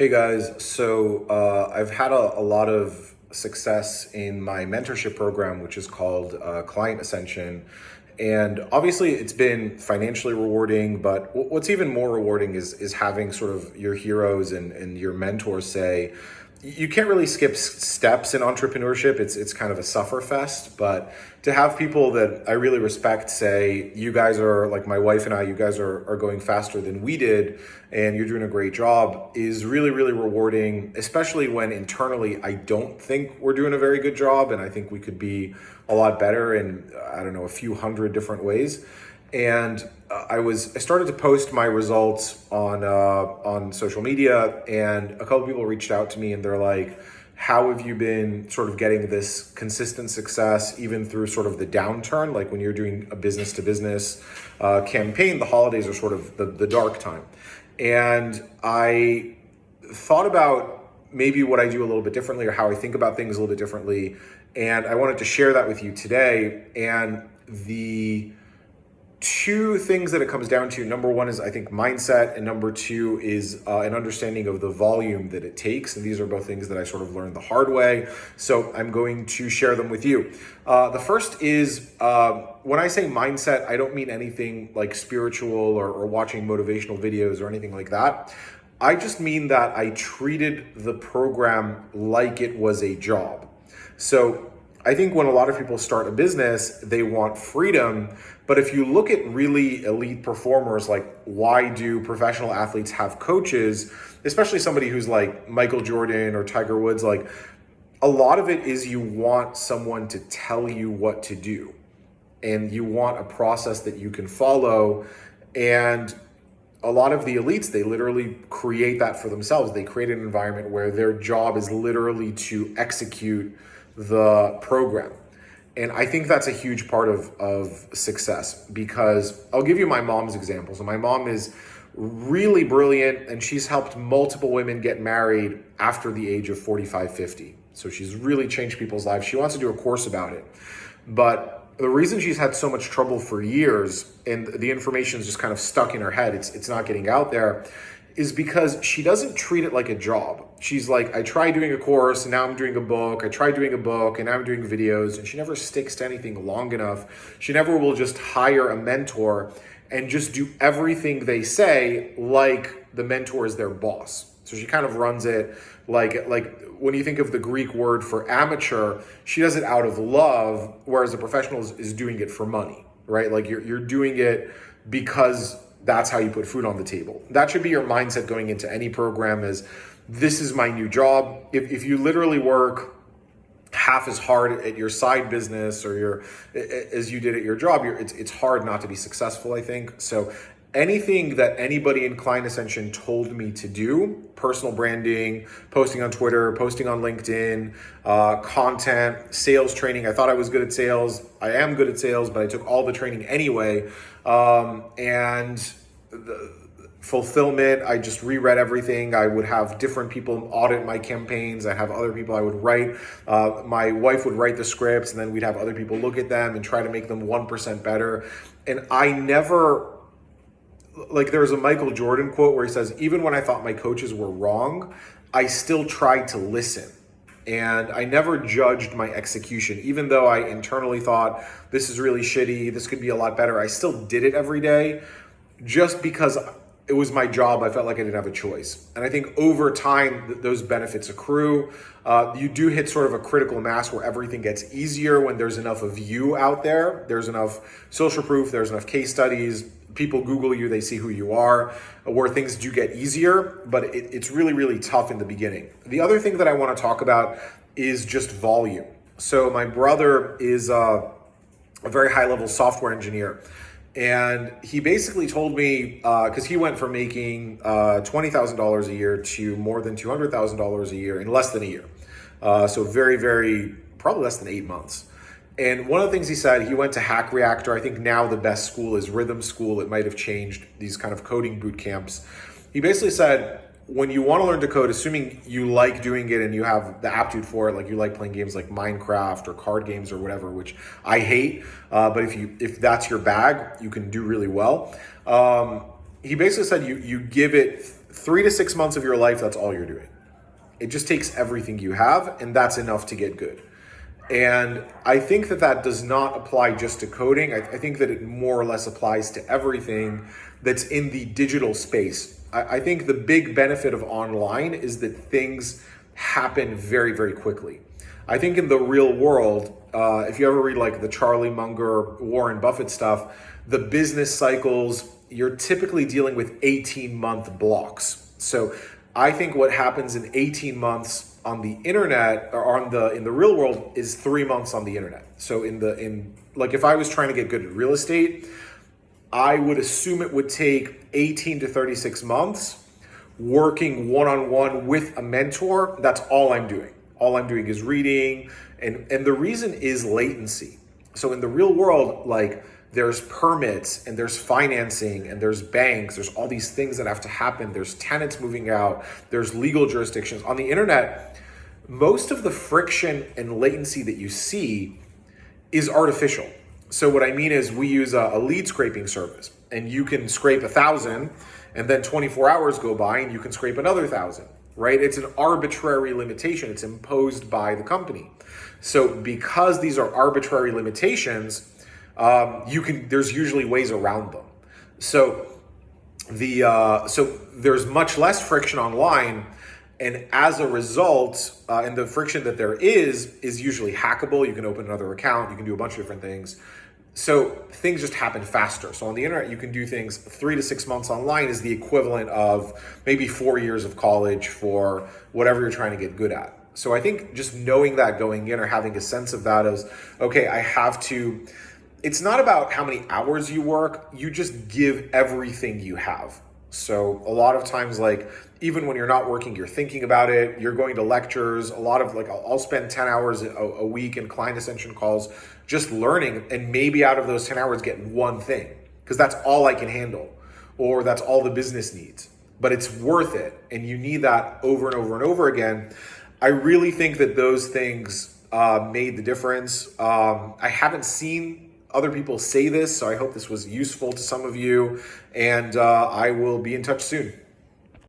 Hey guys, I've had a lot of success in my mentorship program, which is called Client Ascension. And obviously, it's been financially rewarding, but what's even more rewarding is having sort of your heroes and your mentors say, you can't really skip steps in entrepreneurship. It's kind of a sufferfest, but to have people that I really respect say, you guys are like my wife and I, you guys are going faster than we did, and you're doing a great job is really, really rewarding, especially when internally I don't think we're doing a very good job. And I think we could be a lot better in, I don't know, a few hundred different ways. And I started to post my results on social media, and a couple people reached out to me and they're like, how have you been sort of getting this consistent success even through sort of the downturn? Like when you're doing a business to business campaign, the holidays are sort of the dark time. And I thought about maybe what I do a little bit differently or how I think about things a little bit differently. And I wanted to share that with you today. And the two things that it comes down to, number one is I think mindset, and number two is an understanding of the volume that it takes. And these are both things that I sort of learned the hard way. So I'm going to share them with you. The first is when I say mindset, I don't mean anything like spiritual or watching motivational videos or anything like that. I just mean that I treated the program like it was a job. So I think when a lot of people start a business, they want freedom. But if you look at really elite performers, like why do professional athletes have coaches, especially somebody who's like Michael Jordan or Tiger Woods, like a lot of it is you want someone to tell you what to do. And you want a process that you can follow. And a lot of the elites, they literally create that for themselves. They create an environment where their job is literally to execute the program. And I think that's a huge part of success, because I'll give you my mom's example. So my mom is really brilliant, and she's helped multiple women get married after the age of 45, 50. So she's really changed people's lives. She wants to do a course about it. But the reason she's had so much trouble for years, and the information is just kind of stuck in her head, it's not getting out there, is because she doesn't treat it like a job. She's like, I tried doing a course and now I'm doing a book. I tried doing a book and now I'm doing videos. And she never sticks to anything long enough. She never will just hire a mentor and just do everything they say like the mentor is their boss. So she kind of runs it like when you think of the Greek word for amateur, she does it out of love, whereas a professional is doing it for money, right? Like you're doing it because that's how you put food on the table. That should be your mindset going into any program is, this is my new job. If you literally work half as hard at your side business or as you did at your job, it's hard not to be successful, I think. So anything that anybody in Client Ascension told me to do, personal branding, posting on Twitter, posting on LinkedIn, content, sales training. I thought I was good at sales. I am good at sales, but I took all the training anyway. And the fulfillment, I just reread everything. I would have different people audit my campaigns. I have other people I would write. My wife would write the scripts, and then we'd have other people look at them and try to make them 1% better. And I never, like there's a Michael Jordan quote where he says, even when I thought my coaches were wrong, I still tried to listen. And I never judged my execution. Even though I internally thought this is really shitty, this could be a lot better, I still did it every day just because it was my job. I felt like I didn't have a choice. And I think over time, those benefits accrue. You do hit sort of a critical mass where everything gets easier when there's enough of you out there. There's enough social proof, there's enough case studies. People Google you, they see who you are, where things do get easier, but it's really, really tough in the beginning. The other thing that I want to talk about is just volume. So my brother is a very high-level software engineer, and he basically told me, because he went from making $20,000 a year to more than $200,000 a year in less than a year. So very, very, probably less than 8 months. And one of the things he said, he went to Hack Reactor. I think now the best school is Rhythm School. It might have changed, these kind of coding boot camps. He basically said, when you want to learn to code, assuming you like doing it and you have the aptitude for it, like you like playing games like Minecraft or card games or whatever, which I hate, but if that's your bag, you can do really well. He basically said you give it 3 to 6 months of your life, that's all you're doing. It just takes everything you have, and that's enough to get good. And I think that that does not apply just to coding. I think that it more or less applies to everything that's in the digital space. I think the big benefit of online is that things happen very, very quickly. I think in the real world, if you ever read like the Charlie Munger, Warren Buffett stuff, the business cycles, you're typically dealing with 18-month blocks. So I think what happens in 18 months on the internet or in the real world is 3 months on the internet. So like if I was trying to get good at real estate, I would assume it would take 18 to 36 months working one-on-one with a mentor. That's all I'm doing. All I'm doing is reading. And the reason is latency. So in the real world, like there's permits and there's financing and there's banks, there's all these things that have to happen. There's tenants moving out, there's legal jurisdictions. On the internet, most of the friction and latency that you see is artificial. So what I mean is we use a lead scraping service, and you can scrape 1,000 and then 24 hours go by and you can scrape another 1,000, right? It's an arbitrary limitation. It's imposed by the company. So because these are arbitrary limitations, there's usually ways around them. So there's much less friction online. And as a result, and the friction that there is usually hackable. You can open another account, you can do a bunch of different things. So things just happen faster. So on the internet, you can do things 3 to 6 months. Online is the equivalent of maybe 4 years of college for whatever you're trying to get good at. So I think just knowing that going in or having a sense of that is, okay, it's not about how many hours you work, you just give everything you have. So a lot of times, like even when you're not working, you're thinking about it, you're going to lectures, a lot of like, I'll spend 10 hours a week in client Ascension calls, just learning, and maybe out of those 10 hours get one thing, because that's all I can handle, or that's all the business needs, but it's worth it. And you need that over and over and over again. I really think that those things made the difference. I haven't seen other people say this, so I hope this was useful to some of you, and I will be in touch soon.